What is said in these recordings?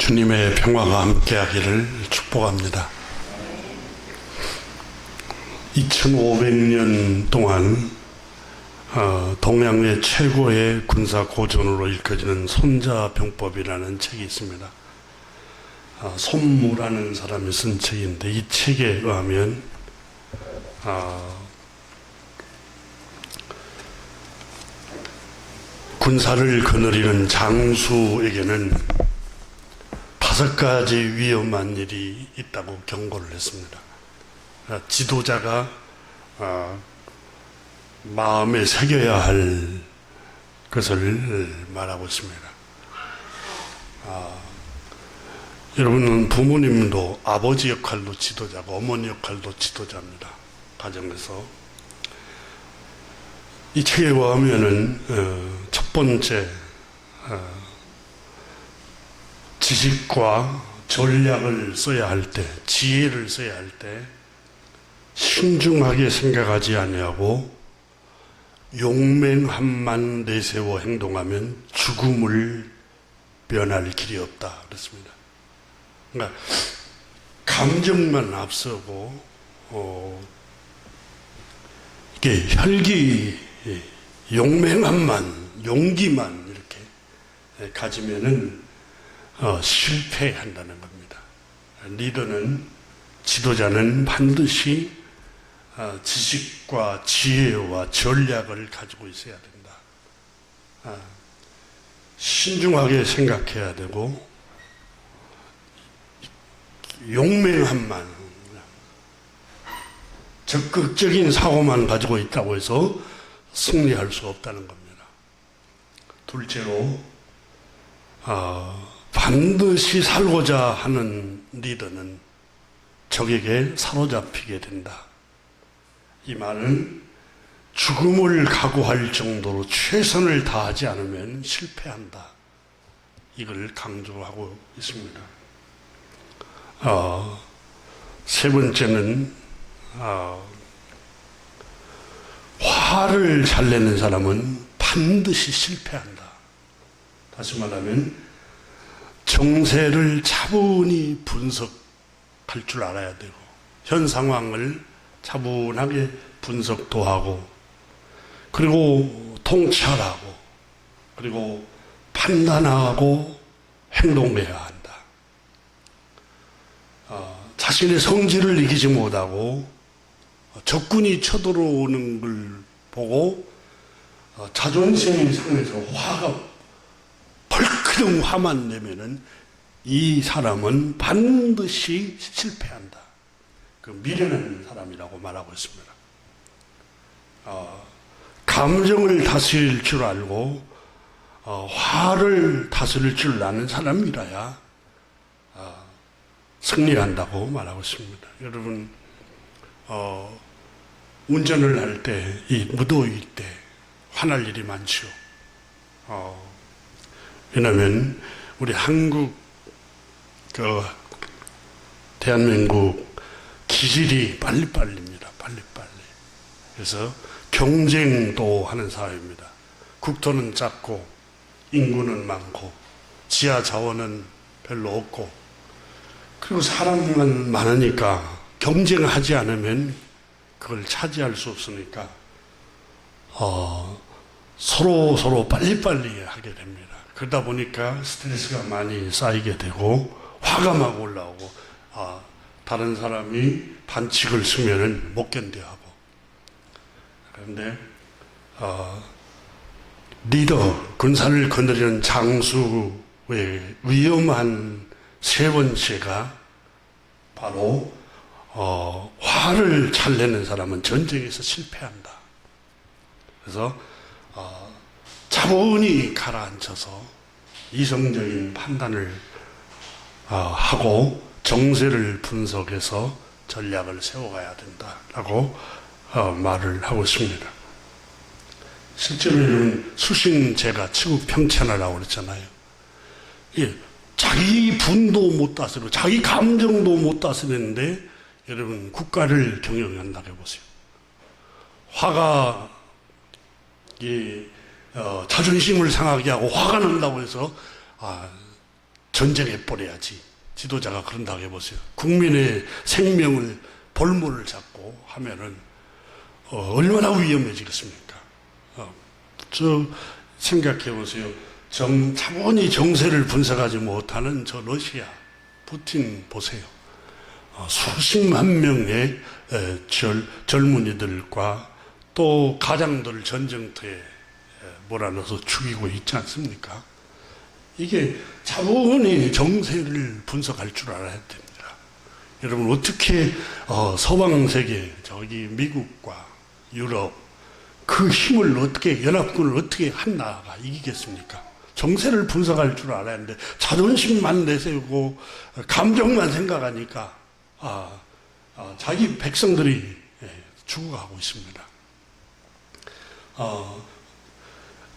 주님의 평화가 함께하기를 축복합니다. 2500년 동안 동양의 최고의 군사 고전으로 일컬어지는 손자병법이라는 책이 있습니다. 손무라는 사람이 쓴 책인데, 이 책에 의하면 군사를 거느리는 장수에게는 5가지 위험한 일이 있다고 경고를 했습니다. 지도자가 마음에 새겨야 할 것을 말하고 있습니다. 여러분은 부모님도 아버지 역할도 지도자고 어머니 역할도 지도자입니다. 가정에서. 이 책에 의하면은 첫 번째 지식과 전략을 써야 할 때, 지혜를 써야 할 때 신중하게 생각하지 아니하고 용맹함만 내세워 행동하면 죽음을 면할 길이 없다 그랬습니다. 그러니까 감정만 앞서고 이게 혈기, 용맹함만, 용기만 이렇게 가지면은 실패한다는 겁니다. 리더는, 지도자는 반드시 지식과 지혜와 전략을 가지고 있어야 된다. 신중하게 생각해야 되고 용맹함만, 적극적인 사고만 가지고 있다고 해서 승리할 수 없다는 겁니다. 둘째로 반드시 살고자 하는 리더는 적에게 사로잡히게 된다. 이 말은 죽음을 각오할 정도로 최선을 다하지 않으면 실패한다. 이걸 강조하고 있습니다. 세 번째는 화를 잘 내는 사람은 반드시 실패한다. 다시 말하면 정세를 차분히 분석할 줄 알아야 되고, 현 상황을 차분하게 분석도 하고, 그리고 통찰하고, 그리고 판단하고 행동해야 한다. 자신의 성질을 이기지 못하고 적군이 쳐들어오는 걸 보고 자존심이 상해서 화가 벌크덩 화만 내면은 이 사람은 반드시 실패한다. 그 미련한 사람이라고 말하고 있습니다. 감정을 다스릴 줄 알고 화를 다스릴 줄 아는 사람이라야 승리한다고 말하고 있습니다. 여러분, 운전을 할 때, 이 무더위 때 화날 일이 많죠. 왜냐하면 우리 한국, 대한민국 기질이 빨리빨리입니다. 빨리빨리. 그래서 경쟁도 하는 사회입니다. 국토는 작고 인구는 많고 지하 자원은 별로 없고, 그리고 사람만 많으니까 경쟁하지 않으면 그걸 차지할 수 없으니까 서로 빨리빨리 하게 됩니다. 그러다 보니까 스트레스가 많이 쌓이게 되고 화가 막 올라오고 다른 사람이 반칙을 쓰면은 못 견뎌하고. 그런데 리더, 군사를 거느리는 장수의 위험한 세 번째가 바로 화를 잘 내는 사람은 전쟁에서 실패한다. 그래서 차분히 가라앉혀서 이성적인 판단을 하고 정세를 분석해서 전략을 세워가야 된다라고 말을 하고 있습니다. 실제로는 수신제가 치국평천하라고 그랬잖아요. 자기 분도 못 다스리고 자기 감정도 못 다스리는데 여러분 국가를 경영한다고 해보세요. 화가 자존심을 상하게 하고 화가 난다고 해서 전쟁해 버려야지. 지도자가 그런다고 해보세요. 국민의 생명을 볼모를 잡고 하면은 얼마나 위험해지겠습니까? 저 생각해 보세요. 차분히 정세를 분석하지 못하는 저 러시아 푸틴 보세요. 수십만 명의 젊은이들과 또 가장들 전쟁터에 몰아넣어서 죽이고 있지 않습니까? 이게 차분히 정세를 분석할 줄 알아야 됩니다. 여러분, 어떻게 서방 세계, 저기 미국과 유럽, 그 힘을 어떻게, 연합군을 어떻게 한 나라가 이기겠습니까? 정세를 분석할 줄 알아야 하는데 자존심만 내세우고 감정만 생각하니까 자기 백성들이 죽어가고 있습니다.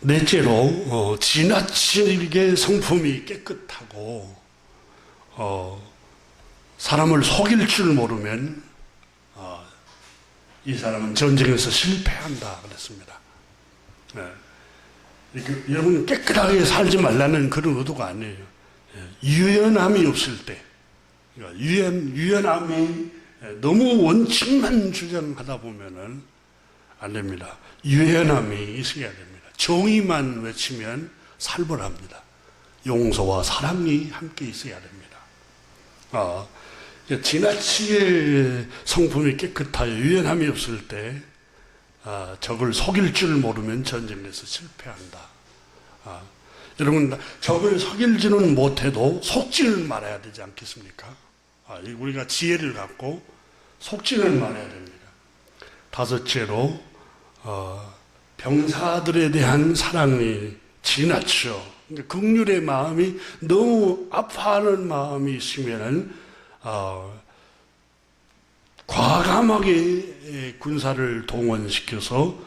넷째로 지나치게 성품이 깨끗하고 사람을 속일 줄 모르면 이 사람은 전쟁에서 실패한다 그랬습니다. 여러분, 깨끗하게 살지 말라는 그런 의도가 아니에요. 유연함이 없을 때, 유연함이 너무 원칙만 주장하다 보면은 안 됩니다. 유연함이 있어야 됩니다. 정의만 외치면 살벌합니다. 용서와 사랑이 함께 있어야 됩니다. 지나치게 성품이 깨끗하여 유연함이 없을 때 적을 속일 줄 모르면 전쟁에서 실패한다. 여러분, 적을 속일지는 못해도 속지는 말아야 되지 않겠습니까? 우리가 지혜를 갖고 속지는 말아야 됩니다. 다섯째로 병사들에 대한 사랑이 지나쳐 긍휼의 마음이 너무 아파하는 마음이 있으면은 과감하게 군사를 동원시켜서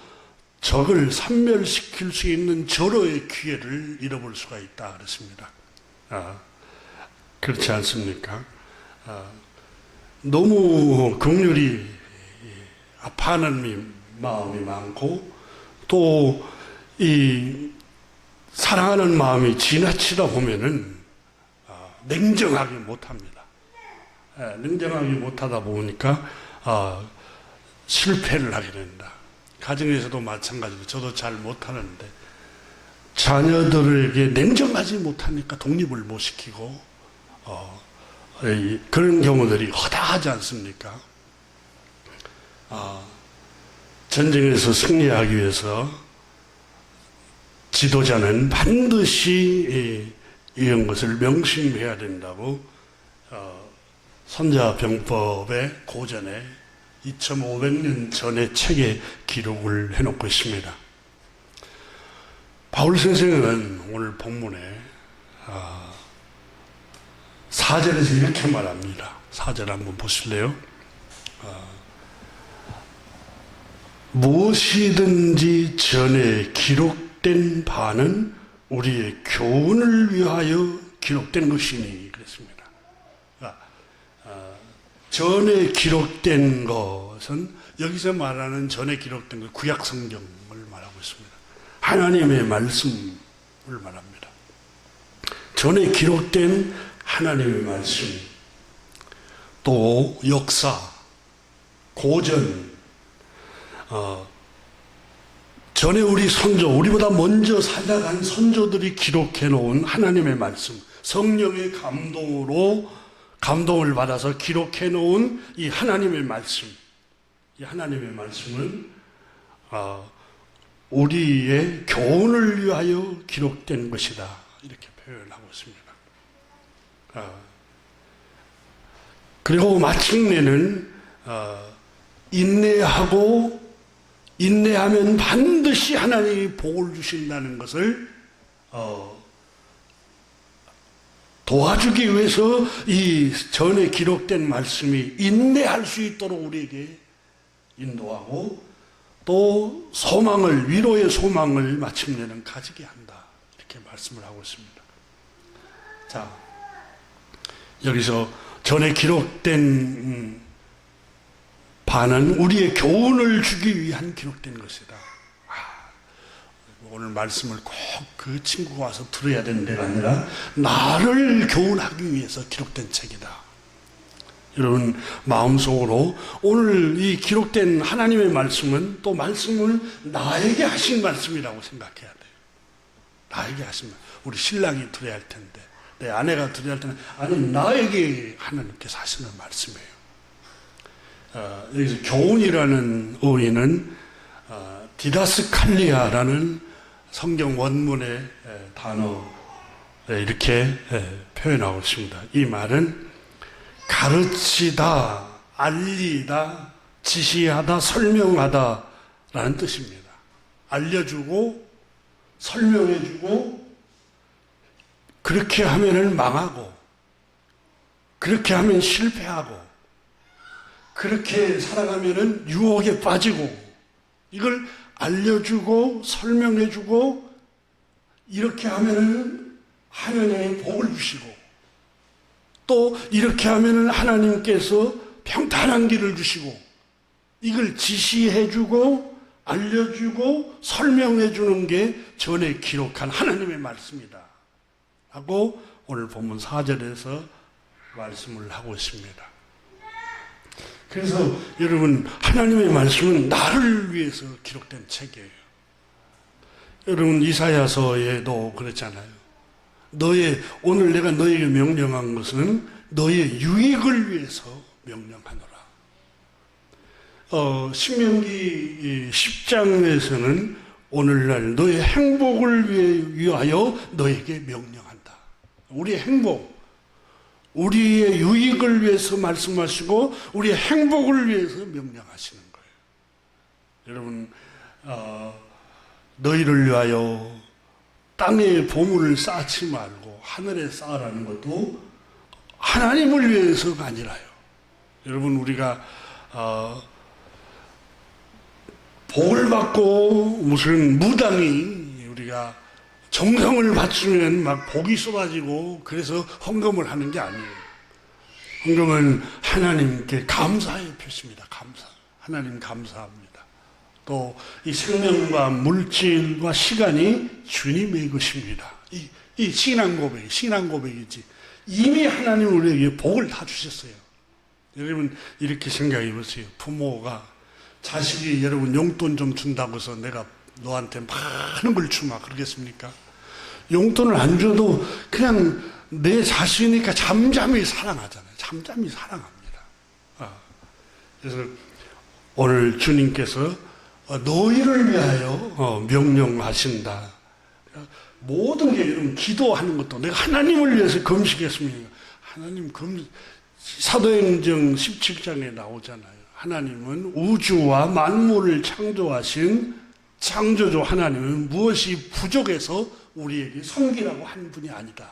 적을 섬멸시킬 수 있는 절호의 기회를 잃어볼 수가 있다 그랬습니다. 그렇지 않습니까? 너무 긍휼이 아파하는 마음이 많고 또 이 사랑하는 마음이 지나치다 보면은 냉정하게 못합니다. 냉정하게 못하다 보니까 실패를 하게 된다. 가정에서도 마찬가지로 저도 잘 못하는데 자녀들에게 냉정하지 못하니까 독립을 못 시키고 그런 경우들이 허다하지 않습니까? 전쟁에서 승리하기 위해서 지도자는 반드시 이런 것을 명심해야 된다고 선자병법의 고전에 2500년 전의 책에 기록을 해놓고 있습니다. 바울 선생은 오늘 본문에 4절에서 이렇게 말합니다. 4절 한번 보실래요? 무엇이든지 전에 기록된 바는 우리의 교훈을 위하여 기록된 것이니 그랬습니다. 전에 기록된 것은 여기서 말하는 전에 기록된 것 구약 성경을 말하고 있습니다. 하나님의 말씀을 말합니다. 전에 기록된 하나님의 말씀, 또 역사, 고전, 전에 우리 선조, 우리보다 먼저 살아간 선조들이 기록해 놓은 하나님의 말씀, 성령의 감동을 받아서 기록해 놓은 이 하나님의 말씀, 이 하나님의 말씀은 우리의 교훈을 위하여 기록된 것이다. 이렇게 표현하고 있습니다. 그리고 마침내는 인내하면 반드시 하나님이 복을 주신다는 것을 도와주기 위해서 이 전에 기록된 말씀이 인내할 수 있도록 우리에게 인도하고 또 위로의 소망을 마침내는 가지게 한다. 이렇게 말씀을 하고 있습니다. 자, 여기서 전에 기록된 바는 우리의 교훈을 주기 위한 기록된 것이다. 오늘 말씀을 꼭 그 친구가 와서 들어야 되는 데가 아니라 나를 교훈하기 위해서 기록된 책이다. 여러분 마음속으로 오늘 이 기록된 하나님의 말씀은 또 말씀을 나에게 하신 말씀이라고 생각해야 돼요. 나에게 하신 말씀. 우리 신랑이 들어야 할 텐데, 내 아내가 들어야 할 텐데, 아니 나에게 하나님께서 하시는 말씀이에요. 여기서 교훈이라는 어휘는 디다스칼리아라는 성경 원문의 단어에 이렇게 표현하고 있습니다. 이 말은 가르치다, 알리다, 지시하다, 설명하다 라는 뜻입니다. 알려주고 설명해주고 그렇게 하면은 망하고 그렇게 하면 실패하고 그렇게 살아가면은 유혹에 빠지고 이걸 알려주고 설명해주고 이렇게 하면은 하나님의 복을 주시고 또 이렇게 하면은 하나님께서 평탄한 길을 주시고 이걸 지시해주고 알려주고 설명해주는 게 전에 기록한 하나님의 말씀이다 하고 오늘 본문 4절에서 말씀을 하고 있습니다. 그래서 여러분 하나님의 말씀은 나를 위해서 기록된 책이에요. 여러분 이사야서에도 그랬잖아요. 오늘 내가 너에게 명령한 것은 너의 유익을 위해서 명령하노라. 신명기 10장에서는 오늘날 너의 행복을 위하여 너에게 명령한다. 우리의 행복, 우리의 유익을 위해서 말씀하시고 우리의 행복을 위해서 명령하시는 거예요. 여러분 너희를 위하여 땅에 보물을 쌓지 말고 하늘에 쌓으라는 것도 하나님을 위해서가 아니라요. 여러분 우리가 복을 받고 무슨 무당이 우리가 정성을 바치면 막 복이 쏟아지고 그래서 헌금을 하는 게 아니에요. 헌금은 하나님께 감사의 표시입니다. 감사. 하나님 감사합니다. 또 이 생명과 물질과 시간이 주님의 것입니다. 이 신앙 고백이지. 이미 하나님 우리에게 복을 다 주셨어요. 여러분 이렇게 생각해 보세요. 부모가 자식이 여러분 용돈 좀 준다고 해서 내가 너한테 많은 걸 주마 그러겠습니까? 용돈을 안 줘도 그냥 내 자식이니까 잠잠히 사랑하잖아요. 잠잠히 사랑합니다. 그래서 오늘 주님께서 너희를 위하여 명령하신다. 모든 게 여러분 기도하는 것도 내가 하나님을 위해서 금식했습니다. 하나님 사도행전 17장에 나오잖아요. 하나님은 우주와 만물을 창조하신 창조주 하나님은 무엇이 부족해서 우리에게 섬기라고 한 분이 아니다.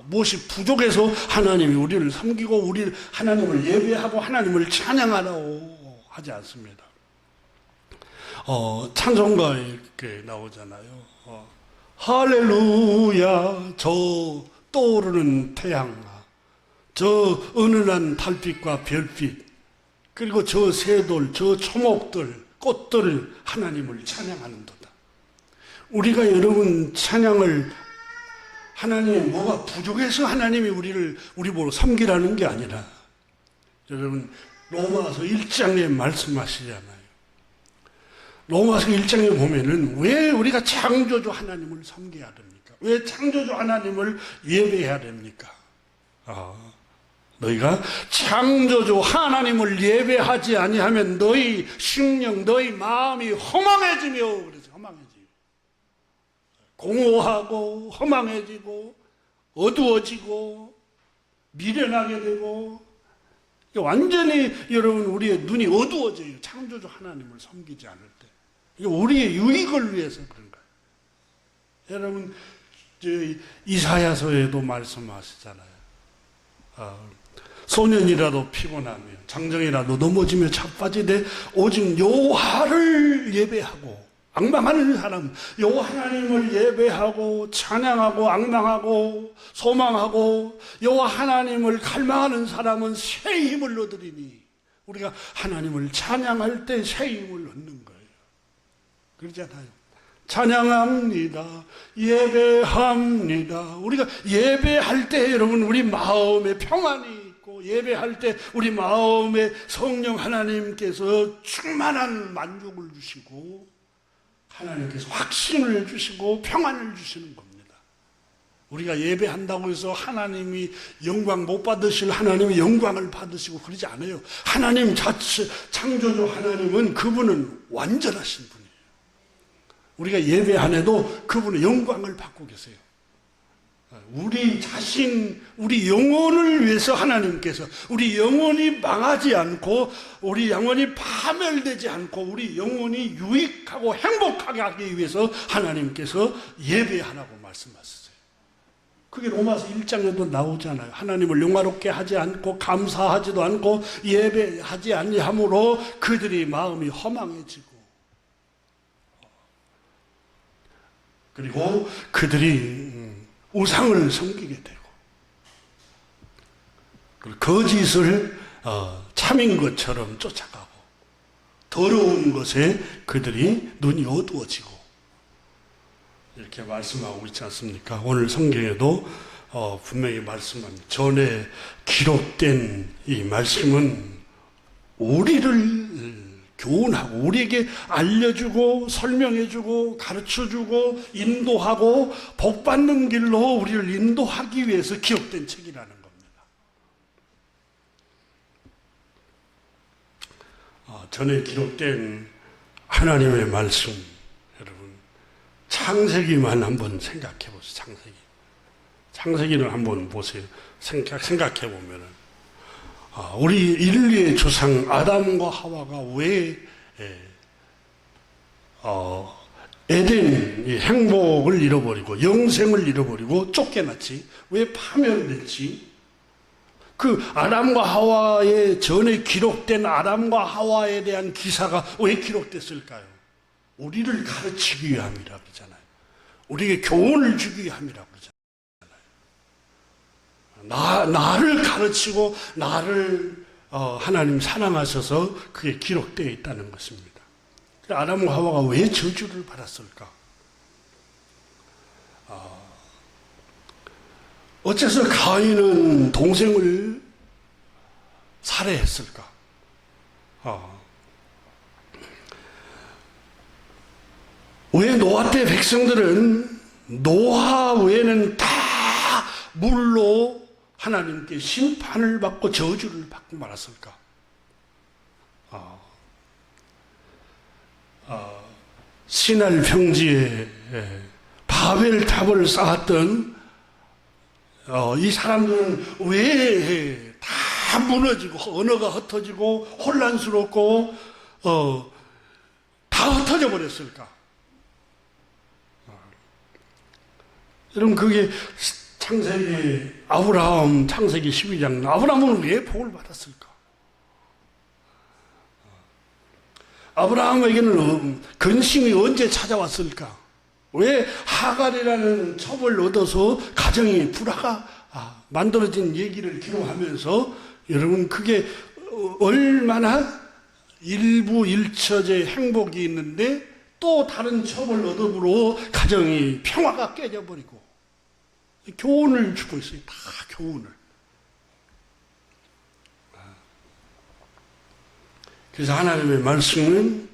무엇이 부족해서 하나님이 우리를 섬기고 하나님을 예배하고 하나님을 찬양하라고 하지 않습니다. 찬송가에 이렇게 나오잖아요. 할렐루야 저 떠오르는 태양아 저 은은한 달빛과 별빛 그리고 저 새돌 저 초목들 꽃들을 하나님을 찬양하는도다. 우리가 여러분 찬양을 하나님의 뭐가 부족해서 하나님이 우리 보고 섬기라는 게 아니라 여러분 로마서 1장에 말씀하시잖아요. 로마서 1장에 보면은 왜 우리가 창조주 하나님을 섬겨야 됩니까? 왜 창조주 하나님을 예배해야 됩니까? 너희가 창조주 하나님을 예배하지 아니하면 너희 심령, 너희 마음이 허망해지며 그래서 허망해지고 공허하고 허망해지고 어두워지고 미련하게 되고 완전히 여러분 우리의 눈이 어두워져요. 창조주 하나님을 섬기지 않을 때. 우리의 유익을 위해서 그런 거예요. 여러분 이사야서에도 말씀하시잖아요. 소년이라도 피곤하며 장정이라도 넘어지며 자빠지되 오직 여호와를 예배하고 앙망하는 사람, 여호와 하나님을 예배하고 찬양하고 앙망하고 소망하고 여호와 하나님을 갈망하는 사람은 새 힘을 얻으리니 우리가 하나님을 찬양할 때 새 힘을 얻는 거예요. 그러잖아요. 찬양합니다. 예배합니다. 우리가 예배할 때 여러분 우리 마음에 평안이 있고 예배할 때 우리 마음에 성령 하나님께서 충만한 만족을 주시고 하나님께서 확신을 주시고 평안을 주시는 겁니다. 우리가 예배한다고 해서 하나님이 영광 못 받으실 하나님이 영광을 받으시고 그러지 않아요. 하나님 자체 창조주 하나님은 그분은 완전하신 분이에요. 우리가 예배 안 해도 그분의 영광을 받고 계세요. 우리 자신, 우리 영혼을 위해서 하나님께서 우리 영혼이 망하지 않고 우리 영혼이 파멸되지 않고 우리 영혼이 유익하고 행복하게 하기 위해서 하나님께서 예배하라고 말씀하셨어요. 그게 로마서 1장에도 나오잖아요. 하나님을 영화롭게 하지 않고 감사하지도 않고 예배하지 아니함으로 그들이 마음이 허망해지고 그리고 그들이 우상을 섬기게 되고 거짓을 참인 것처럼 쫓아가고 더러운 것에 그들이 눈이 어두워지고 이렇게 말씀하고 있지 않습니까? 오늘 성경에도 분명히 말씀합니다. 전에 기록된 이 말씀은 우리를 교훈하고 우리에게 알려주고 설명해주고 가르쳐주고 인도하고 복받는 길로 우리를 인도하기 위해서 기록된 책이라는 겁니다. 전에 기록된 하나님의 말씀 여러분 창세기만 한번 생각해 보세요. 창세기를 한번 보세요. 생각해 보면은 우리 인류의 조상 아담과 하와가 왜 에덴 행복을 잃어버리고 영생을 잃어버리고 쫓겨났지? 왜 파멸됐지? 그 아담과 하와의 전에 기록된 아담과 하와에 대한 기사가 왜 기록됐을까요? 우리를 가르치기 위함이라 그러잖아요. 우리에게 교훈을 주기 위함이라고 그러잖아요. 나를 가르치고 나를 하나님 사랑하셔서 그게 기록되어 있다는 것입니다. 아담과 하와가 왜 저주를 받았을까? 어째서 가인은 동생을 살해했을까? 왜 노아 때 백성들은 노아 외에는 다 물로 하나님께 심판을 받고 저주를 받고 말았을까? 시날 평지에 바벨탑을 쌓았던 이 사람들은 왜 다 무너지고 언어가 흩어지고 혼란스럽고 다 흩어져 버렸을까? 여러분 그게 창세기 아브라함 창세기 12장 아브라함은 왜 복을 받았을까? 아브라함에게는 근심이 언제 찾아왔을까? 왜 하갈이라는 첩을 얻어서 가정이 불화가 만들어진 얘기를 기록하면서 여러분 그게 얼마나 일부일처제 행복이 있는데 또 다른 첩을 얻음으로 가정이 평화가 깨져버리고 교훈을 주고 있어요. 다 교훈을. 그래서 하나님의 말씀은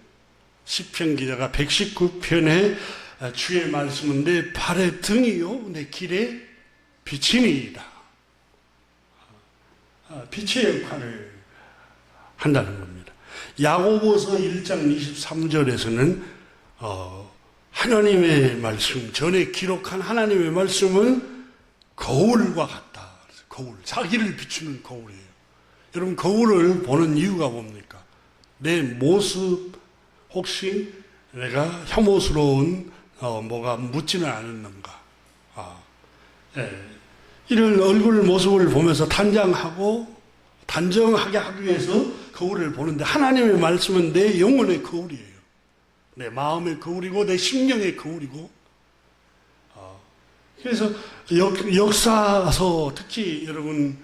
시편 기자가 119편에 주의 말씀은 내 발의 등이요 내 길에 비치니이다. 빛의 역할을 한다는 겁니다. 야고보서 1장 23절에서는 하나님의 말씀 전에 기록한 하나님의 말씀은 거울과 같다. 거울, 자기를 비추는 거울이에요. 여러분 거울을 보는 이유가 뭡니까? 내 모습 혹시 내가 혐오스러운 뭐가 묻지는 않았는가? 이런 얼굴 모습을 보면서 단정하게 하기 위해서 거울을 보는데 하나님의 말씀은 내 영혼의 거울이에요. 내 마음의 거울이고 내 심령의 거울이고 그래서 역사서 특히 여러분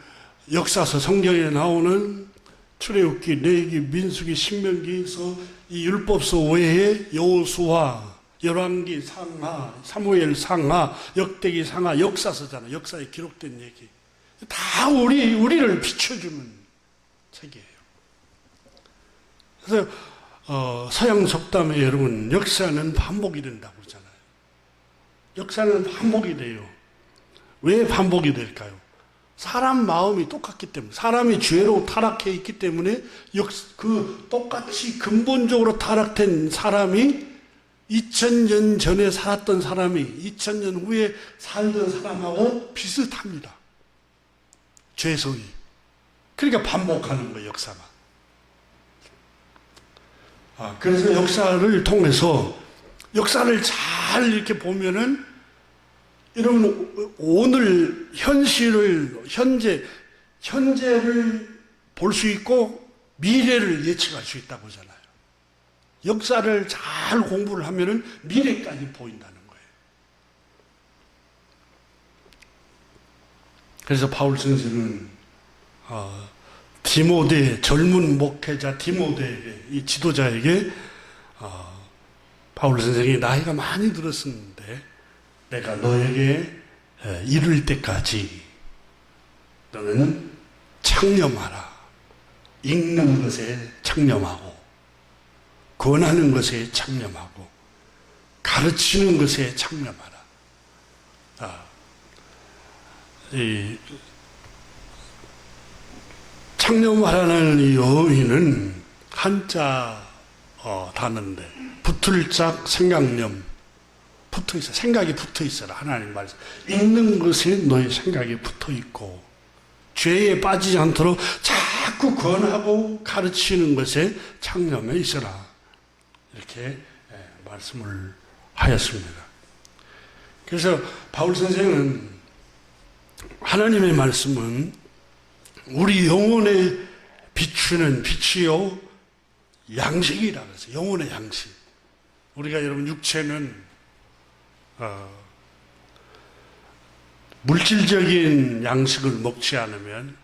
역사서 성경에 나오는 출애굽기, 레위기, 민수기, 신명기에서 이 율법서 외에 여호수아, 열왕기 상하, 사무엘 상하, 역대기 상하, 역사서잖아. 역사에 기록된 얘기. 다 우리를 비춰주는 책이에요. 그래서 서양 속담에 여러분, 역사는 반복이 된다고 그러잖아요. 역사는 반복이 돼요. 왜 반복이 될까요? 사람 마음이 똑같기 때문에, 사람이 죄로 타락해 있기 때문에 그 똑같이 근본적으로 타락된 사람이 2000년 전에 살았던 사람이 2000년 후에 살던 사람하고 비슷합니다. 죄성이. 그러니까 반복하는 거예요, 역사가. 그래서 역사를 통해서 역사를 잘 이렇게 보면은 여러분 오늘 현실을 현재를 볼 수 있고 미래를 예측할 수 있다고 하잖아요. 역사를 잘 공부를 하면은 미래까지 보인다는 거예요. 그래서 바울 선생은 디모데, 젊은 목회자 디모데에게, 이 지도자에게 바울 선생이 나이가 많이 들었었는데 내가 너에게 이를 때까지 너는 창념하라. 읽는 것에 창념하고, 권하는 것에 창념하고, 가르치는 것에 창념하라. 이 창념하라는 이 어휘는 한자 단어인데 붙을짝 생각념, 붙어 있어. 생각이 붙어 있어라. 하나님 말씀. 읽는 것에 너의 생각이 붙어 있고, 죄에 빠지지 않도록 자꾸 권하고 가르치는 것에 창념해 있어라. 이렇게 말씀을 하였습니다. 그래서 바울 선생은 하나님의 말씀은 우리 영혼에 비추는 빛이요 양식이라 그래서 영혼의 양식. 우리가 여러분 육체는 물질적인 양식을 먹지 않으면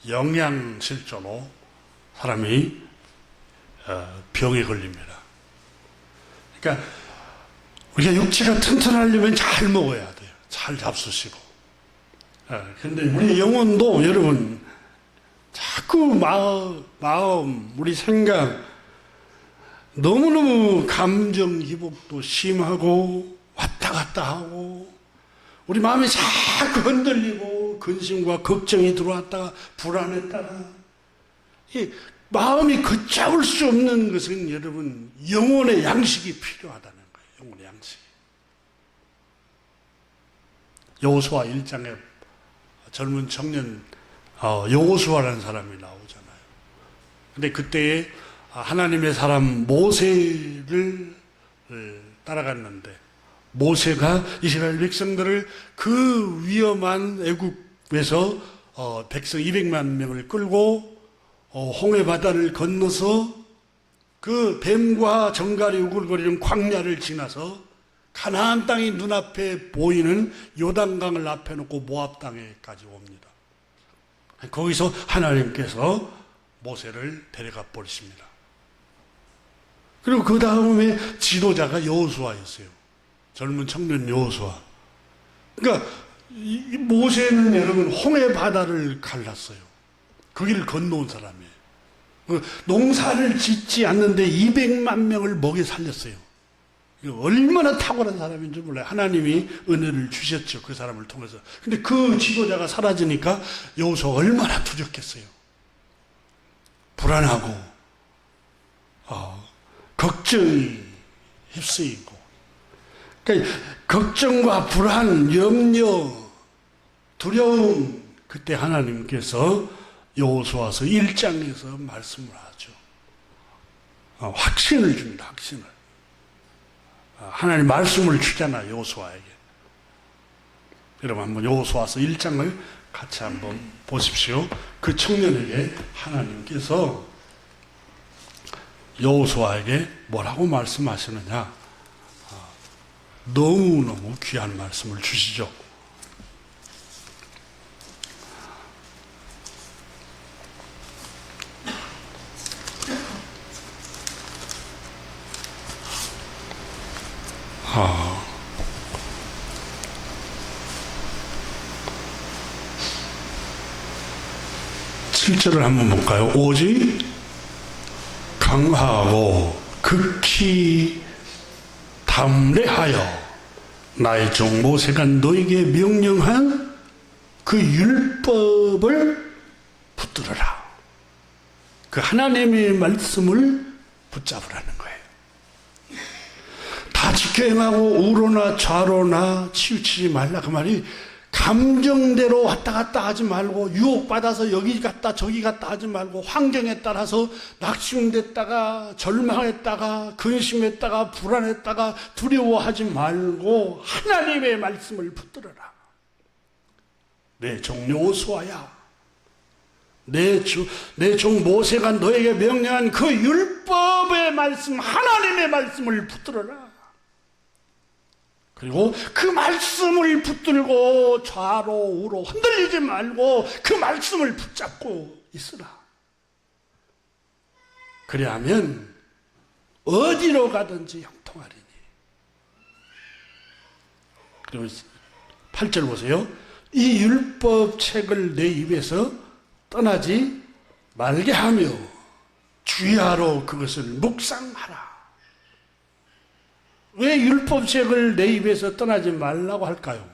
영양실조로 사람이 병에 걸립니다. 그러니까 우리가 육체가 튼튼하려면 잘 먹어야 돼요. 잘 잡수시고. 그런데 우리 영혼도 여러분 자꾸 마음, 우리 생각 너무너무 감정 기복도 심하고 왔다 갔다 하고 우리 마음이 자꾸 흔들리고 근심과 걱정이 들어왔다가 불안했다가 이 마음이 걷잡을 수 없는 것은 여러분 영혼의 양식이 필요하다는 거예요. 영혼의 양식. 여호수아 1장에 젊은 청년 여호수아라는 사람이 나오잖아요. 근데 그때에 하나님의 사람 모세를 따라갔는데 모세가 이스라엘 백성들을 그 위험한 애굽에서 백성 200만 명을 끌고 홍해 바다를 건너서 그 뱀과 정갈이 우글거리는 광야를 지나서 가나안 땅이 눈앞에 보이는 요단강을 앞에 놓고 모압 땅에까지 옵니다. 거기서 하나님께서 모세를 데려가 버리십니다. 그리고 그 다음에 지도자가 여호수아였어요. 젊은 청년 여호수아. 그러니까 이 모세는 여러분 홍해 바다를 갈랐어요. 그 길을 건너온 사람이에요. 농사를 짓지 않는데 200만 명을 먹여 살렸어요. 얼마나 탁월한 사람인지 몰라요. 하나님이 은혜를 주셨죠. 그 사람을 통해서. 근데 그 지도자가 사라지니까 여호수아가 얼마나 두렵겠어요. 불안하고 걱정이 휩쓰이고, 그러니까 걱정과 불안, 염려, 두려움, 그때 하나님께서 여호수아서 1장에서 말씀을 하죠. 확신을 줍니다. 확신을. 하나님 말씀을 주잖아요. 여호수아에게. 여러분 한번 여호수아서 1장을 같이 한번 보십시오. 그 청년에게 하나님께서 여호수아에게 뭐라고 말씀하시느냐. 너무너무 귀한 말씀을 주시죠. 7절을 한번 볼까요? 오직 강하고 극히 담대하여 나의 종 모세가 너에게 명령한 그 율법을 붙들어라. 그 하나님의 말씀을 붙잡으라는 거예요. 다 지켜 행하고 우로나 좌로나 치우치지 말라. 그 말이 감정대로 왔다 갔다 하지 말고, 유혹받아서 여기 갔다 저기 갔다 하지 말고, 환경에 따라서 낙심됐다가 절망했다가 근심했다가 불안했다가 두려워하지 말고 하나님의 말씀을 붙들어라. 내 종 여호수아야, 내 종 모세가 너에게 명령한 그 율법의 말씀, 하나님의 말씀을 붙들어라. 그리고 그 말씀을 붙들고 좌로 우로 흔들리지 말고 그 말씀을 붙잡고 있으라. 그리하면 어디로 가든지 형통하리니. 그리고 8절 보세요. 이 율법책을 내 입에서 떠나지 말게 하며 주야로 그것을 묵상하라. 왜 율법책을 내 입에서 떠나지 말라고 할까요?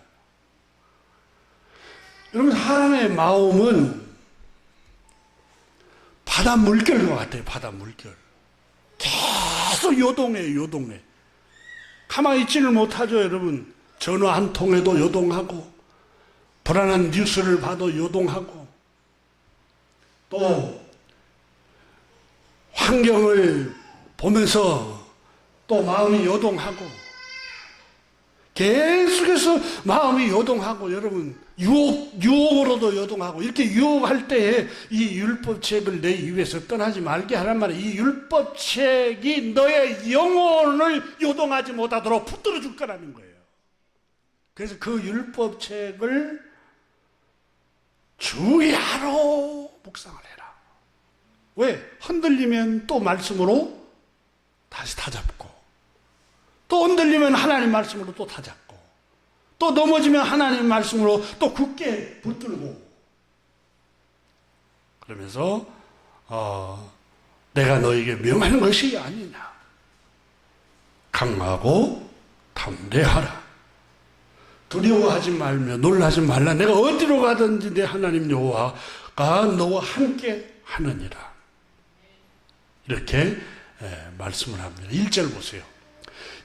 여러분, 사람의 마음은 바다 물결과 같아요. 바다 물결. 계속 요동해. 가만히 있지를 못하죠. 여러분, 전화 한 통에도 요동하고, 불안한 뉴스를 봐도 요동하고, 또 환경을 보면서 또 마음이 요동하고, 계속해서 마음이 요동하고, 여러분, 유혹으로도 요동하고, 이렇게 유혹할 때에 이 율법책을 내 입에서 떠나지 말게 하란 말이에요. 이 율법책이 너의 영혼을 요동하지 못하도록 붙들어 줄 거라는 거예요. 그래서 그 율법책을 주야로 묵상을 해라. 왜? 흔들리면 또 말씀으로 다시 다잡고, 또 흔들리면 하나님 말씀으로 또 다잡고, 또 넘어지면 하나님 말씀으로 또 굳게 붙들고, 그러면서 내가 너에게 명하는 것이 아니냐. 강하고 담대하라. 두려워하지 말며 놀라지 말라. 내가 어디로 가든지 내 하나님 여호와가 너와 함께 하느니라. 이렇게 말씀을 합니다. 1절 보세요.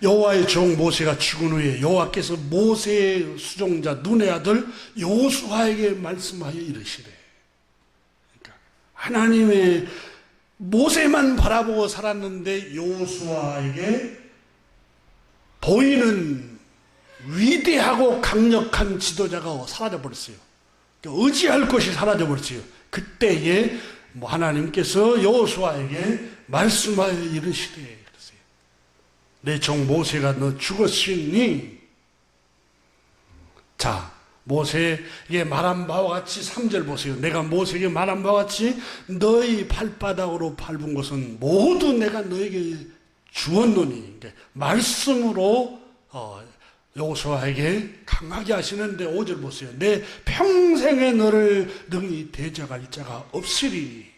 여호와의 종 모세가 죽은 후에 여호와께서 모세의 수종자 눈의 아들 여호수아에게 말씀하여 이르시되, 그러니까 하나님의 모세만 바라보고 살았는데 여호수아에게 보이는 위대하고 강력한 지도자가 사라져버렸어요. 의지할 것이 사라져버렸어요. 그때에 하나님께서 여호수아에게 말씀하여 이르시되, 내 종 모세가 너 죽었으니, 자, 모세에게 말한 바와 같이 3절 보세요. 내가 모세에게 말한 바와 같이 너희 발바닥으로 밟은 것은 모두 내가 너에게 주었노니. 그러니까 말씀으로 여호수아에게 강하게 하시는데 5절 보세요. 내 평생에 너를 능히 대적할 자가 없으리니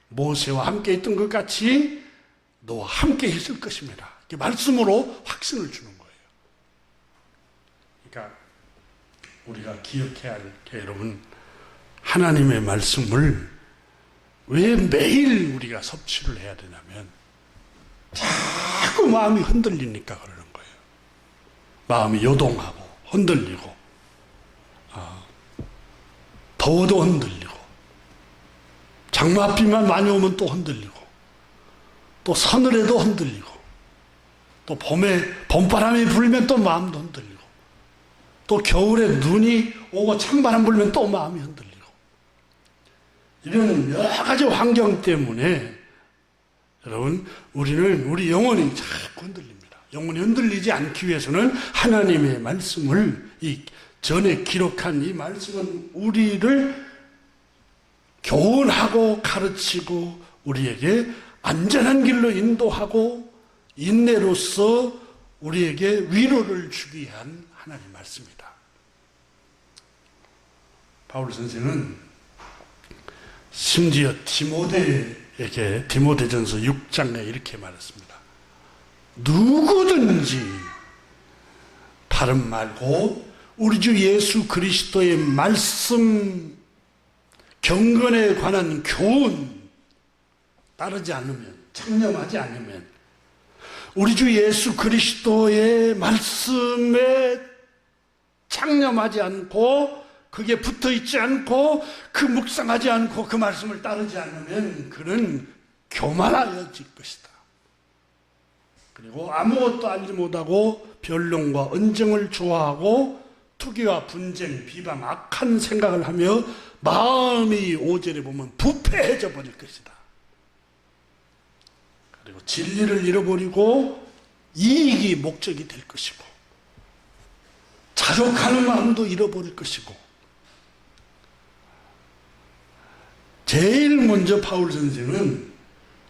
모세와 함께 있던 것 같이 너와 함께 있을 것입니다. 이렇게 말씀으로 확신을 주는 거예요. 그러니까 우리가 기억해야 할 게, 여러분, 하나님의 말씀을 왜 매일 우리가 섭취를 해야 되냐면 자꾸 마음이 흔들리니까 그러는 거예요. 마음이 요동하고 흔들리고, 더워도 흔들리고, 장맛비만 많이 오면 또 흔들리고, 또 서늘해도 흔들리고, 또 봄바람이 불면 또 마음도 흔들리고, 또 겨울에 눈이 오고 찬바람 불면 또 마음이 흔들리고, 이런 여러 가지 환경 때문에 여러분, 우리 영혼이 자꾸 흔들립니다. 영혼이 흔들리지 않기 위해서는 하나님의 말씀을, 이 전에 기록한 이 말씀은 우리를 교훈하고 가르치고 우리에게 안전한 길로 인도하고 인내로서 우리에게 위로를 주기 위한 하나님의 말씀이다. 바울 선생은 심지어 디모데에게 디모데전서 6장에 이렇게 말했습니다. 누구든지 다른 말고 우리 주 예수 그리스도의 말씀 경건에 관한 교훈 따르지 않으면, 창념하지 않으면, 우리 주 예수 그리스도의 말씀에 창념하지 않고 그게 붙어 있지 않고 그 묵상하지 않고 그 말씀을 따르지 않으면 그는 교만하여질 것이다. 그리고 아무것도 알지 못하고 변론과 언쟁을 좋아하고 투기와 분쟁, 비방, 악한 생각을 하며 마음이 5절에 보면 부패해져 버릴 것이다. 그리고 진리를 잃어버리고 이익이 목적이 될 것이고 자족하는 마음도 잃어버릴 것이고 제일 먼저 바울 선생은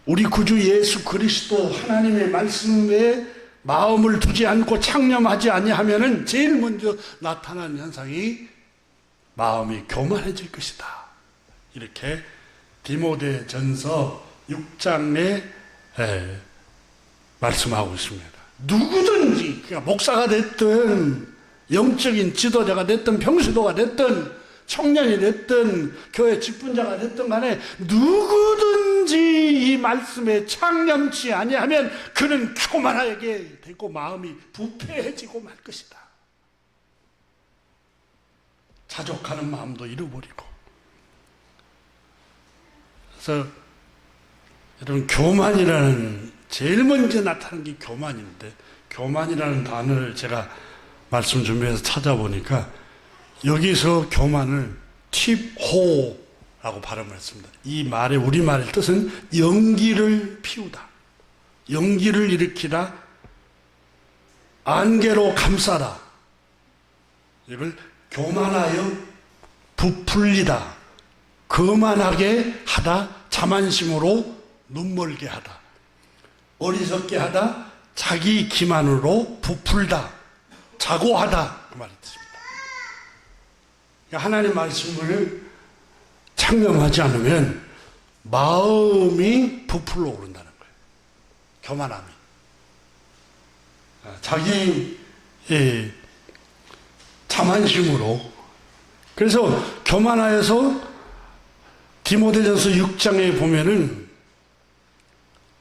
우리 구주 예수 그리스도 하나님의 말씀에 마음을 두지 않고 창념하지 아니하면은 제일 먼저 나타나는 현상이 마음이 교만해질 것이다. 이렇게 디모데전서 6장에 말씀하고 있습니다. 누구든지 그러니까 목사가 됐든 영적인 지도자가 됐든 평시도가 됐든 청년이 됐든 교회 직분자가 됐든 간에 누구든지 이 말씀에 창념치 아니하면 그는 교만하게 되고 마음이 부패해지고 말 것이다. 자족하는 마음도 잃어버리고. 그래서 여러분 교만이라는 제일 먼저 나타나는 게 교만인데 교만이라는 단어를 제가 말씀 준비해서 찾아보니까 여기서 교만을 팁호라고 발음을 했습니다. 이 말의 우리말의 뜻은 연기를 피우다, 연기를 일으키다, 안개로 감싸다. 이걸 교만하여 부풀리다, 거만하게 하다, 자만심으로 눈멀게 하다, 어리석게 하다, 자기 기만으로 부풀다, 자고하다, 그 말이 뜻입니다. 하나님의 말씀을 창념하지 않으면 마음이 부풀러 오른다는 거예요. 교만함이. 자기 자만심으로. 그래서 교만하여서 디모데전서 6장에 보면은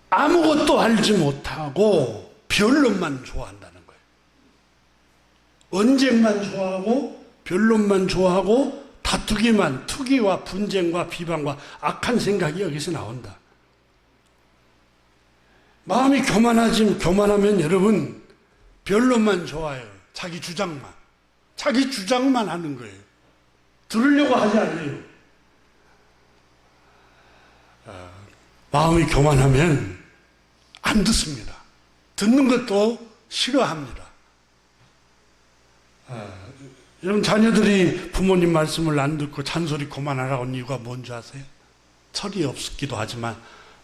아무것도 알지 못하고 변론만 좋아한다는 거예요. 언쟁만 좋아하고 변론만 좋아하고 다투기만, 투기와 분쟁과 비방과 악한 생각이 여기서 나온다. 마음이 교만하면 여러분 변론만 좋아해요. 자기 주장만 하는 거예요. 들으려고 하지 않아요. 마음이 교만하면 안 듣습니다. 듣는 것도 싫어합니다. 여러분 자녀들이 부모님 말씀을 안 듣고 잔소리 그만하라고 하는 이유가 뭔지 아세요? 철이 없기도 하지만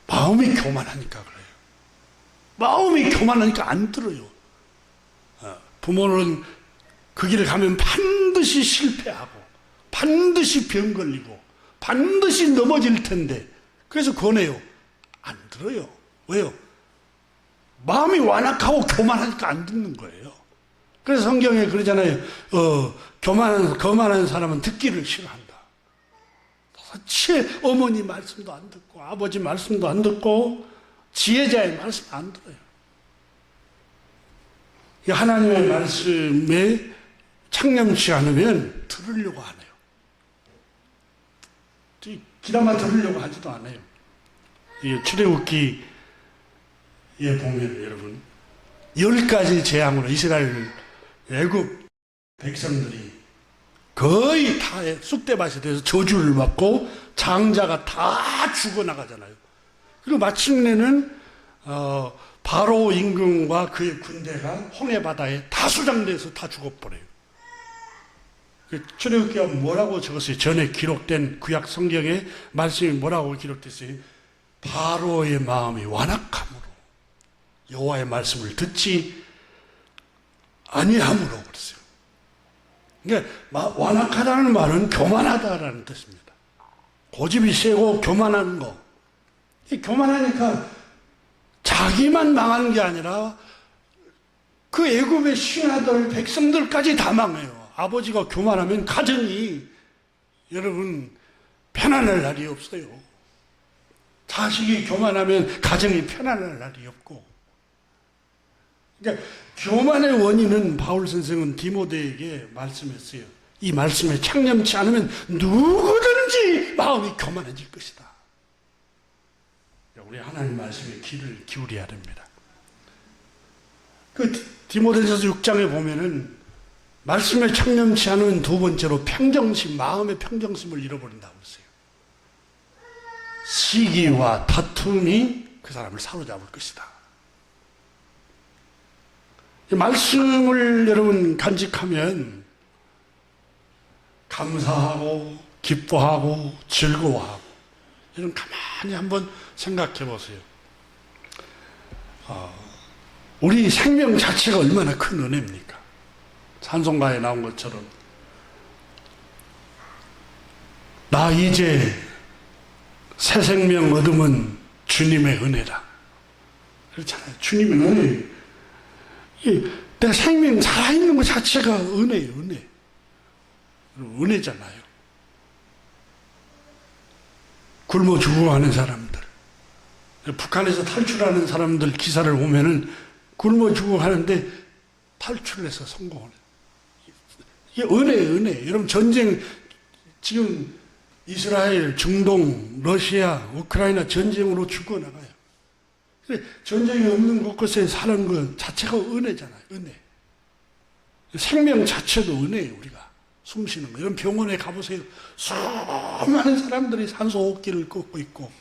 마음이 교만하니까 그래요. 마음이 교만하니까 안 들어요. 부모는 그 길을 가면 반드시 실패하고 반드시 병 걸리고 반드시 넘어질 텐데 그래서 권해요. 안 들어요. 왜요? 마음이 완악하고 교만하니까 안 듣는 거예요. 그래서 성경에 그러잖아요. 거만한 사람은 듣기를 싫어한다. 도대체 어머니 말씀도 안 듣고 아버지 말씀도 안 듣고 지혜자의 말씀 안 들어요. 하나님의 말씀에 창념치 않으면 들으려고 안 해요. 기다마 들으려고 하지도 않아요. 출애굽기에 보면 여러분 10가지 재앙으로 이스라엘 애굽 백성들이 거의 다 쑥대밭이 돼서 저주를 받고 장자가 다 죽어나가잖아요. 그리고 마침내는 바로 임금과 그의 군대가 홍해바다에 다 수장돼서 다 죽어버려요. 출애굽기가 뭐라고 적었어요? 전에 기록된 구약 성경에 말씀이 뭐라고 기록됐어요? 바로의 마음이 완악함으로 여호와의 말씀을 듣지 아니함으로 그랬어요. 그러니까 완악하다는 말은 교만하다라는 뜻입니다. 고집이 세고 교만한 거. 이 교만하니까 자기만 망하는 게 아니라 그 애굽의 신하들, 백성들까지 다 망해요. 아버지가 교만하면 가정이 여러분 편안할 날이 없어요. 자식이 교만하면 가정이 편안할 날이 없고. 그러니까 교만의 원인은 바울 선생은 디모데에게 말씀했어요. 이 말씀에 창념치 않으면 누구든지 마음이 교만해질 것이다. 우리 하나님 말씀에 귀를 기울여야 됩니다. 그 디모데전서 6장에 보면은 말씀에 창념치 않으면 두 번째로 평정심, 마음의 평정심을 잃어버린다고 했어요. 시기와 다툼이 그 사람을 사로잡을 것이다. 이 말씀을 여러분 간직하면 감사하고 기뻐하고 즐거워하고, 여러분 가만히 한번 생각해 보세요. 우리 생명 자체가 얼마나 큰 은혜입니까? 찬송가에 나온 것처럼 나 이제 새 생명 얻으면 주님의 은혜다. 그렇잖아요. 주님의 은혜. 내가 생명 살아있는 것 자체가 은혜예요. 은혜. 은혜잖아요. 굶어 죽어가는 사람들, 북한에서 탈출하는 사람들 기사를 보면은 굶어 죽어가는데 탈출해서 성공을 해요. 이게 은혜예요, 은혜. 여러분 전쟁, 지금 이스라엘, 중동, 러시아, 우크라이나 전쟁으로 죽어나가요. 전쟁이 없는 곳곳에 사는 것 자체가 은혜잖아요, 은혜. 생명 자체도 은혜예요, 우리가. 숨 쉬는 거. 이런 병원에 가보세요. 수많은 사람들이 산소 호흡기를 꽂고 있고,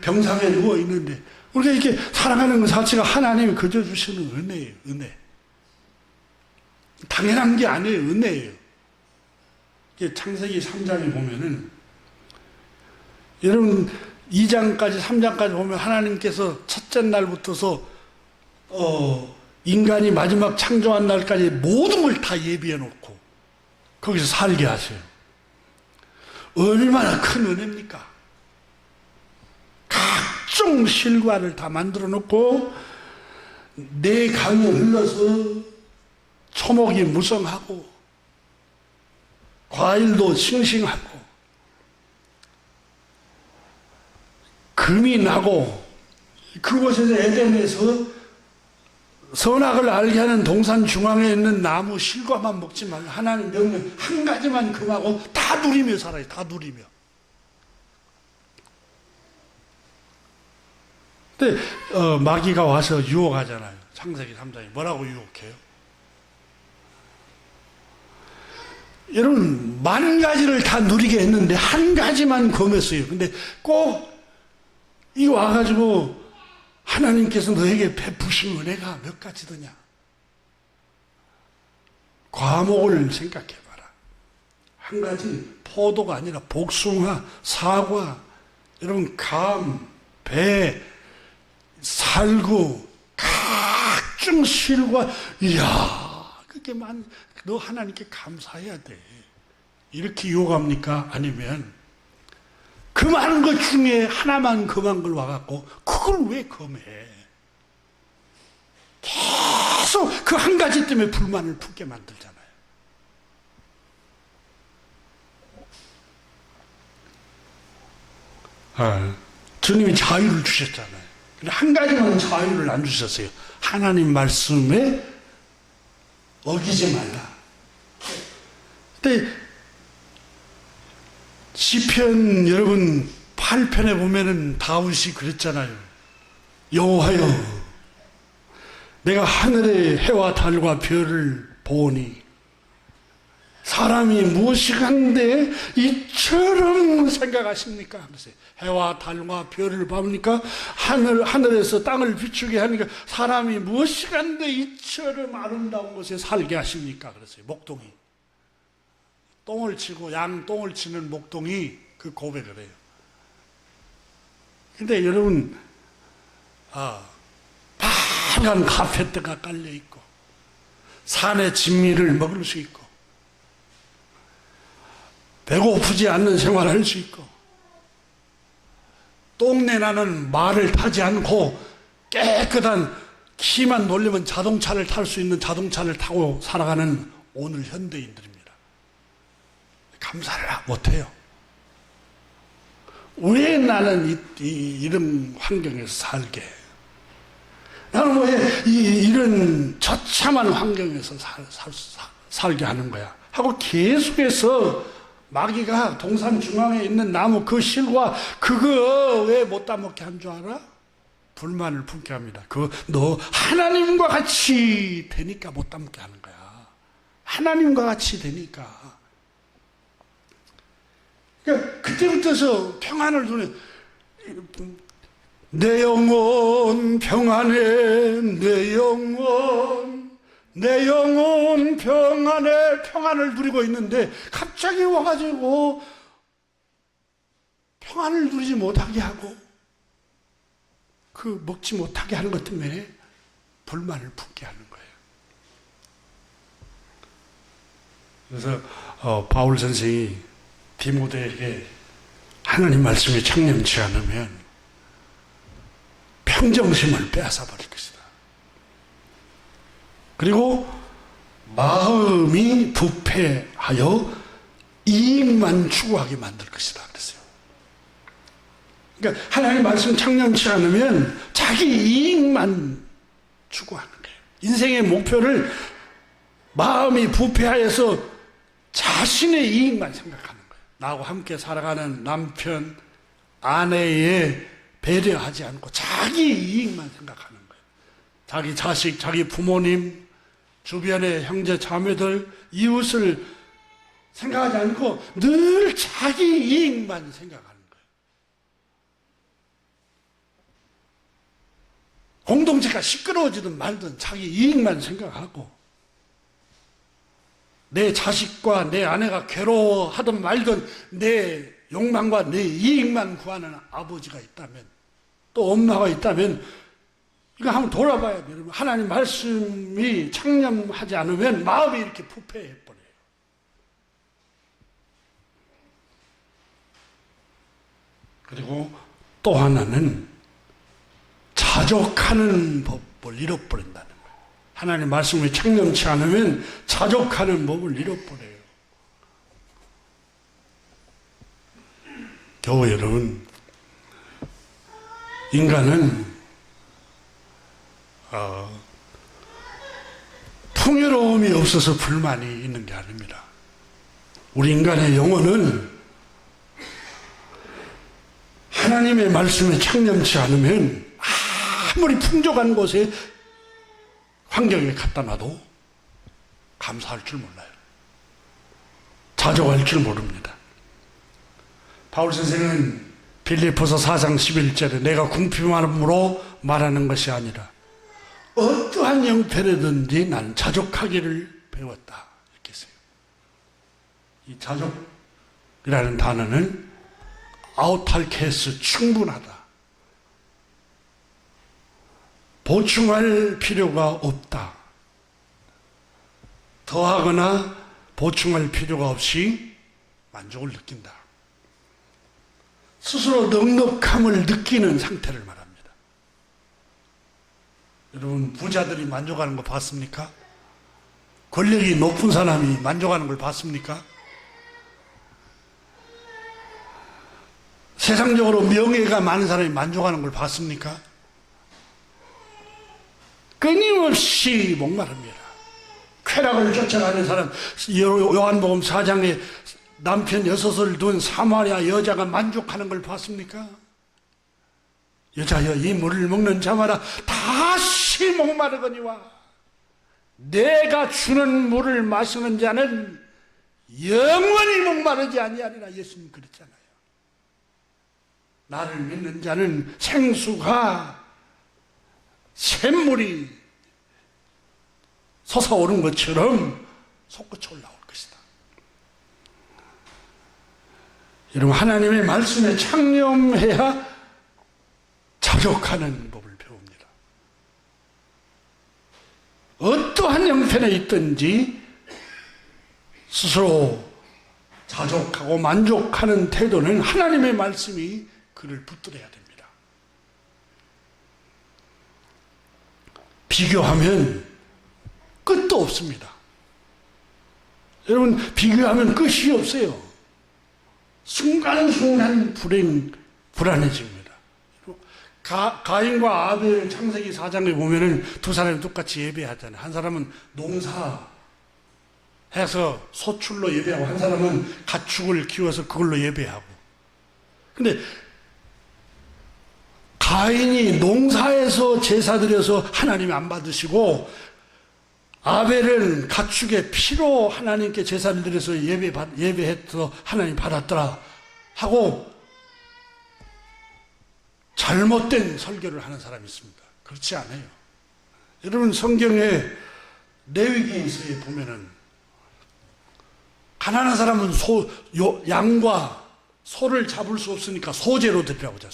병상에 누워 있는데, 우리가 이렇게 살아가는 것 자체가 하나님이 거저 주시는 은혜예요, 은혜. 당연한 게 아니에요, 은혜예요. 창세기 3장에 보면은, 여러분 2장까지 3장까지 보면 하나님께서 첫째 날부터서 인간이 마지막 창조한 날까지 모든 걸 다 예비해 놓고 거기서 살게 하세요. 얼마나 큰 은혜입니까? 각종 실과를 다 만들어 놓고 내 강에 흘러서 초목이 무성하고 과일도 싱싱하고 금이 나고, 그곳에서 에덴에서 선악을 알게 하는 동산 중앙에 있는 나무 실과만 먹지 말고 하나님 명령 한 가지만 금하고 다 누리며 살아요. 다 누리며. 근데 마귀가 와서 유혹하잖아요. 창세기 3장에 뭐라고 유혹해요? 여러분 만 가지를 다 누리게 했는데 한 가지만 검했어요. 근데 꼭 이거 와가지고 하나님께서 너에게 베푸신 은혜가 몇 가지더냐? 과목을 생각해봐라. 한 가지 포도가 아니라 복숭아, 사과, 여러분 감, 배, 살구, 각종 실과, 이야, 그게 너 하나님께 감사해야 돼. 이렇게 유혹합니까? 아니면 그 많은 것 중에 하나만 금한 걸 와갖고 그걸 왜 검해? 계속 그 한 가지 때문에 불만을 품게 만들잖아요. 주님이 자유를 주셨잖아요. 근데 한 가지만 자유를 안 주셨어요. 하나님 말씀에 어기지 말라. 근데 시편 여러분 8편에 보면은 다윗이 그랬잖아요. 여호와여, 내가 하늘의 해와 달과 별을 보니 사람이 무엇이간데 이처럼 생각하십니까? 그랬어요. 해와 달과 별을 보니까 하늘에서 땅을 비추게 하니까 사람이 무엇이간데 이처럼 아름다운 곳에 살게 하십니까? 그랬어요. 목동이. 똥을 치고 양똥을 치는 목동이 그 고백을 해요. 근데 여러분, 빨간 카페트가 깔려 있고 산의 진미를 먹을 수 있고 배고프지 않는 생활을 할 수 있고, 똥내 나는 말을 타지 않고 깨끗한 키만 놀리면 자동차를 탈 수 있는 자동차를 타고 살아가는 오늘 현대인들입니다. 감사를 못해요. 왜 나는 이런 환경에서 살게? 나는 왜 이런 처참한 환경에서 살게 하는 거야? 하고 계속해서 마귀가 동산 중앙에 있는 나무 그 실과 그거 왜 못 따먹게 한 줄 알아? 불만을 품게 합니다. 너 하나님과 같이 되니까 못 따먹게 하는 거야. 하나님과 같이 되니까. 그러니까 그때부터서 평안을 두는, 내 영혼 평안해, 내 영혼 평안해, 평안을 누리고 있는데 갑자기 와가지고 평안을 누리지 못하게 하고 먹지 못하게 하는 것 때문에 불만을 품게 하는 거예요. 그래서 바울 선생이 디모데에게 하나님 말씀이 창념치 않으면 평정심을 빼앗아 버릴 것이다. 그리고 마음이 부패하여 이익만 추구하게 만들 것이다 그랬어요. 그러니까 하나님 말씀 창념치 않으면 자기 이익만 추구하는 거예요. 인생의 목표를 마음이 부패하여서 자신의 이익만 생각하는 거예요. 나하고 함께 살아가는 남편, 아내에 배려하지 않고 자기 이익만 생각하는 거예요. 자기 자식, 자기 부모님, 주변의 형제 자매들, 이웃을 생각하지 않고 늘 자기 이익만 생각하는 거예요. 공동체가 시끄러워지든 말든 자기 이익만 생각하고, 내 자식과 내 아내가 괴로워하든 말든 내 욕망과 내 이익만 구하는 아버지가 있다면, 또 엄마가 있다면, 이거 한번 돌아봐야 돼요. 하나님 말씀이 창념하지 않으면 마음이 이렇게 부패해 버려요. 그리고 또 하나는 자족하는 법을 잃어버린다는 거예요. 하나님 말씀이 창념치 않으면 자족하는 법을 잃어버려요. 교우 여러분, 인간은 풍요로움이 없어서 불만이 있는 게 아닙니다. 우리 인간의 영혼은 하나님의 말씀에 창념치 않으면 아무리 풍족한 곳에 환경에 갖다 놔도 감사할 줄 몰라요. 자족할 줄 모릅니다. 바울 선생은 빌립보서 4장 11절에 내가 궁핍함으로 말하는 것이 아니라 어떠한 형편이든지 나는 자족하기를 배웠다 이렇게 했어요. 이 자족이라는 단어는 아우탈케스, 충분하다, 보충할 필요가 없다, 더하거나 보충할 필요가 없이 만족을 느낀다, 스스로 넉넉함을 느끼는 상태를 말합니다. 여러분, 부자들이 만족하는 거 봤습니까? 권력이 높은 사람이 만족하는 걸 봤습니까? 세상적으로 명예가 많은 사람이 만족하는 걸 봤습니까? 끊임없이 목마릅니다. 쾌락을 쫓아가는 사람, 요한복음 4장에 남편 6을 둔 사마리아 여자가 만족하는 걸 봤습니까? 여자여, 이 물을 먹는 자마다 다시 목마르거니와 내가 주는 물을 마시는 자는 영원히 목마르지 아니하리라. 예수님 그랬잖아요. 나를 믿는 자는 생수가 샘물이 솟아오른 것처럼 솟구쳐 올라올 것이다. 여러분, 하나님의 말씀에 창념해야 자족하는 법을 배웁니다. 어떠한 형편에 있든지 스스로 자족하고 만족하는 태도는 하나님의 말씀이 그를 붙들어야 됩니다. 비교하면 끝도 없습니다. 여러분, 비교하면 끝이 없어요. 순간순간 불안해집니다. 가인과 아벨 창세기 4장에 보면은 두 사람이 똑같이 예배하잖아요. 한 사람은 농사해서 소출로 예배하고, 한 사람은 가축을 키워서 그걸로 예배하고. 근데 가인이 농사에서 제사 드려서 하나님이 안 받으시고, 아벨은 가축의 피로 하나님께 제사를 드려서 예배해서 하나님 받았더라 하고 잘못된 설교를 하는 사람이 있습니다. 그렇지 않아요. 여러분, 성경에 레위기서에 보면은 가난한 사람은 양과 소를 잡을 수 없으니까 소제로 드리라고 하죠.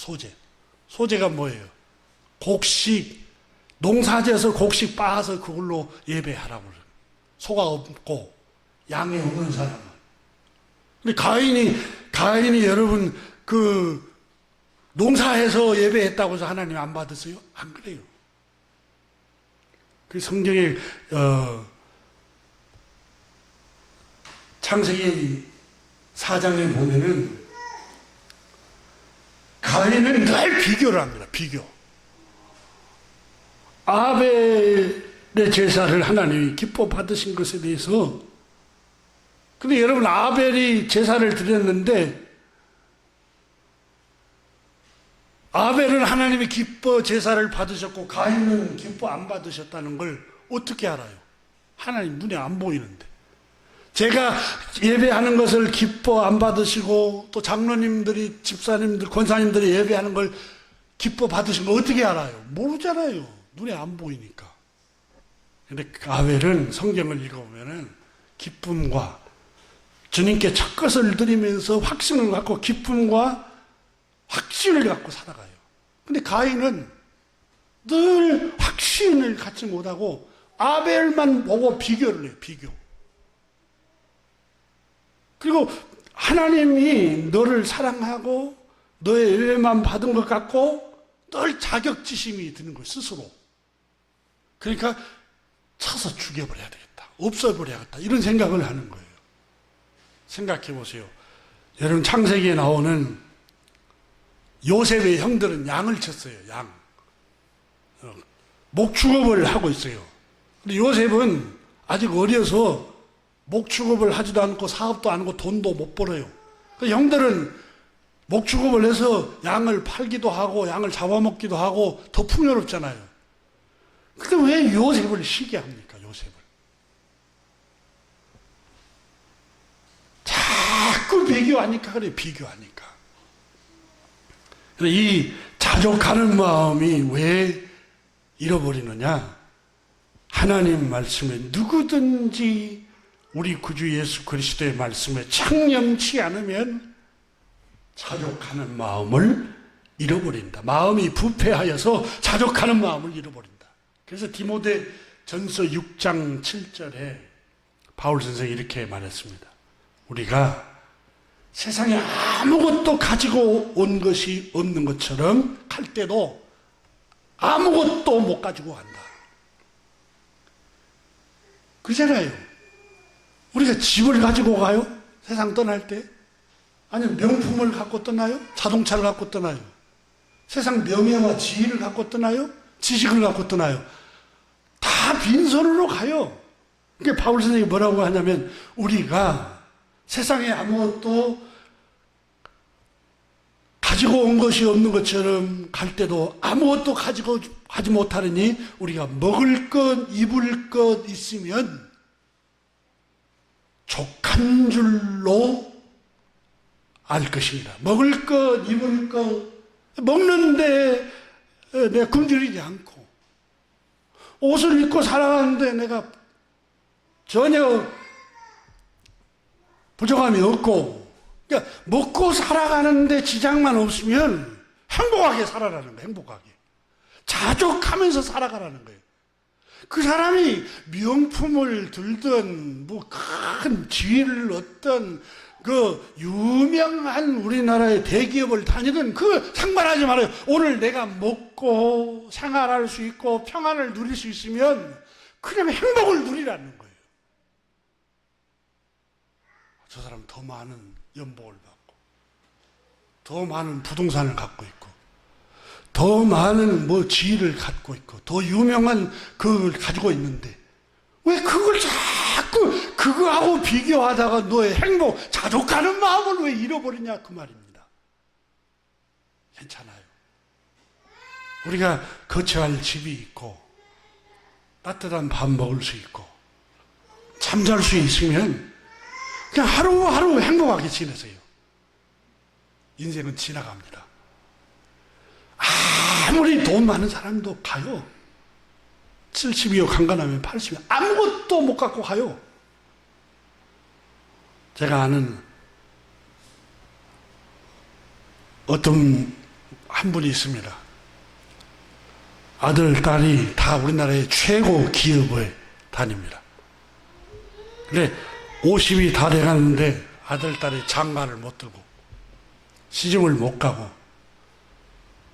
소제가 뭐예요? 곡식, 농사지어서 곡식 빻아서 그걸로 예배하라고 그래요. 소가 없고 양이 없는 사람은. 근데 가인이 여러분 그 농사해서 예배했다고 해서 하나님 안 받았어요? 안 그래요. 그 성경에 창세기 4장에 보면은 가인은 늘 비교를 합니다. 비교. 아벨의 제사를 하나님이 기뻐 받으신 것에 대해서. 근데 여러분, 아벨이 제사를 드렸는데 아벨은 하나님이 기뻐 제사를 받으셨고 가인은 기뻐 안 받으셨다는 걸 어떻게 알아요? 하나님 눈에 안 보이는데. 제가 예배하는 것을 기뻐 안 받으시고 또 장로님들이, 집사님들, 권사님들이 예배하는 걸 기뻐 받으신 거 어떻게 알아요? 모르잖아요. 눈에 안 보이니까. 근데 아벨은 성경을 읽어보면은 기쁨과 주님께 첫 것을 드리면서 확신을 갖고 기쁨과 확신을 갖고 살아가요. 근데 가인은 늘 확신을 갖지 못하고 아벨만 보고 비교를 해요. 비교. 그리고 하나님이 너를 사랑하고 너의 예배만 받은 것 같고 늘 자격지심이 드는 거예요. 스스로. 그러니까 쳐서 죽여버려야 되겠다. 없애버려야겠다. 이런 생각을 하는 거예요. 생각해 보세요. 여러분, 창세기에 나오는 요셉의 형들은 양을 쳤어요. 양. 목축업을 하고 있어요. 근데 요셉은 아직 어려서 목축업을 하지도 않고 사업도 안 하고 돈도 못 벌어요. 그 형들은 목축업을 해서 양을 팔기도 하고 양을 잡아먹기도 하고 더 풍요롭잖아요. 근데 왜 요셉을 시게 합니까? 요셉을. 자꾸 비교하니까 그래. 비교하니까. 이 자족하는 마음이 왜 잃어버리느냐? 하나님 말씀에 누구든지 우리 구주 예수 그리스도의 말씀에 창념치 않으면 자족하는 마음을 잃어버린다. 마음이 부패하여서 자족하는 마음을 잃어버린다. 그래서 디모데 전서 6장 7절에 바울 선생이 이렇게 말했습니다. 우리가 세상에 아무것도 가지고 온 것이 없는 것처럼 갈 때도 아무것도 못 가지고 간다. 그잖아요. 우리가 집을 가지고 가요? 세상 떠날 때? 아니면 명품을 갖고 떠나요? 자동차를 갖고 떠나요? 세상 명예와 지위를 갖고 떠나요? 지식을 갖고 떠나요? 다 빈손으로 가요. 그러니까 바울 선생님이 뭐라고 하냐면 우리가 세상에 아무것도 가지고 온 것이 없는 것처럼 갈 때도 아무것도 가지고 하지 못하느니 우리가 먹을 것, 입을 것 있으면 족한 줄로 알 것입니다. 먹을 것, 입을 것, 먹는데 내가 굶주리지 않고 옷을 입고 살아가는데 내가 전혀 부족함이 없고, 그러니까 먹고 살아가는데 지장만 없으면 행복하게 살아가는 거예요. 행복하게. 자족하면서 살아가라는 거예요. 그 사람이 명품을 들든 뭐 큰 지위를 얻든 그 유명한 우리나라의 대기업을 다니든 그 상관하지 말아요. 오늘 내가 먹고 생활할 수 있고 평안을 누릴 수 있으면 그냥 행복을 누리라는 거예요. 저 사람 더 많은 연봉을 받고 더 많은 부동산을 갖고 있고 더 많은 뭐 지위를 갖고 있고 더 유명한 그걸 가지고 있는데 왜 그걸 자꾸 그거하고 비교하다가 너의 행복, 자족하는 마음을 왜 잃어버리냐 그 말입니다. 괜찮아요. 우리가 거처할 집이 있고 따뜻한 밥 먹을 수 있고 잠잘 수 있으면 그냥 하루하루 행복하게 지내세요. 인생은 지나갑니다. 아무리 돈 많은 사람도 가요. 70이요 강간하면 80이요 아무것도 못 갖고 가요. 제가 아는 어떤 한 분이 있습니다. 아들, 딸이 다 우리나라의 최고 기업에 다닙니다. 근데 50이 다 돼가는데 아들, 딸이 장가를 못 들고 시집을 못 가고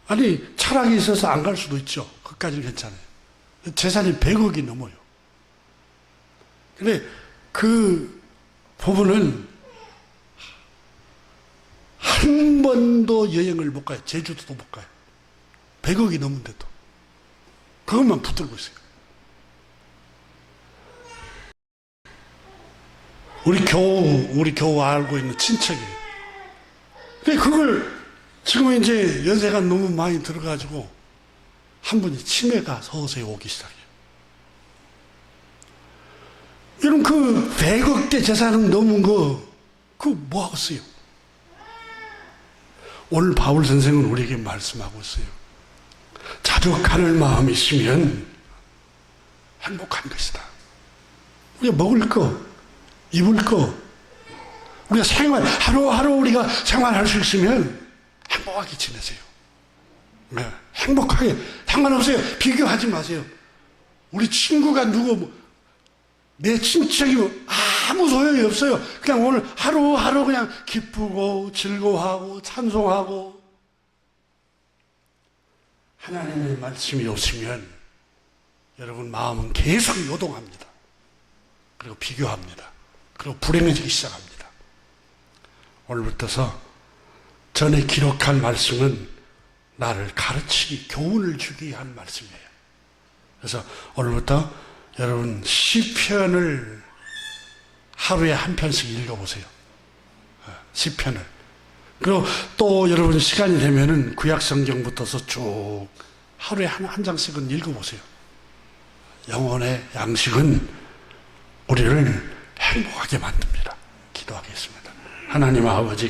아니 철학이 있어서 안 갈 수도 있죠. 그까지는 괜찮아요. 재산이 100억이 넘어요. 근데 그 부부는 한 번도 여행을 못 가요. 제주도도 못 가요. 100억이 넘는데도 그것만 붙들고 있어요. 우리 교우 알고 있는 친척이에요. 근데 그걸 지금 이제 연세가 너무 많이 들어가지고 한 분이 치매가 서서히 오기 시작해요. 이런 그 100억대 재산은 넘은 거 그거 뭐 하고 써요? 오늘 바울 선생은 우리에게 말씀하고 있어요. 자족하는 마음이 있으면 행복한 것이다. 우리가 먹을 거, 입을 거, 우리가 하루하루 우리가 생활할 수 있으면 행복하게 지내세요. 네, 행복하게, 상관없어요. 비교하지 마세요. 우리 친구가 누구, 내 친척이 아무 소용이 없어요. 그냥 오늘 하루하루 그냥 기쁘고 즐거워하고 찬송하고 하나님의 말씀이 오시면 여러분 마음은 계속 요동합니다. 그리고 비교합니다. 그리고 불행해지기 시작합니다. 오늘부터서 전에 기록한 말씀은 나를 가르치기, 교훈을 주기 위한 말씀이에요. 그래서 오늘부터 여러분 시편을 하루에 한 편씩 읽어보세요. 시편을. 그리고 또 여러분 시간이 되면은 구약성경부터서 쭉 하루에 한 장씩은 읽어보세요. 영혼의 양식은 우리를 행복하게 만듭니다. 기도하겠습니다. 하나님 아버지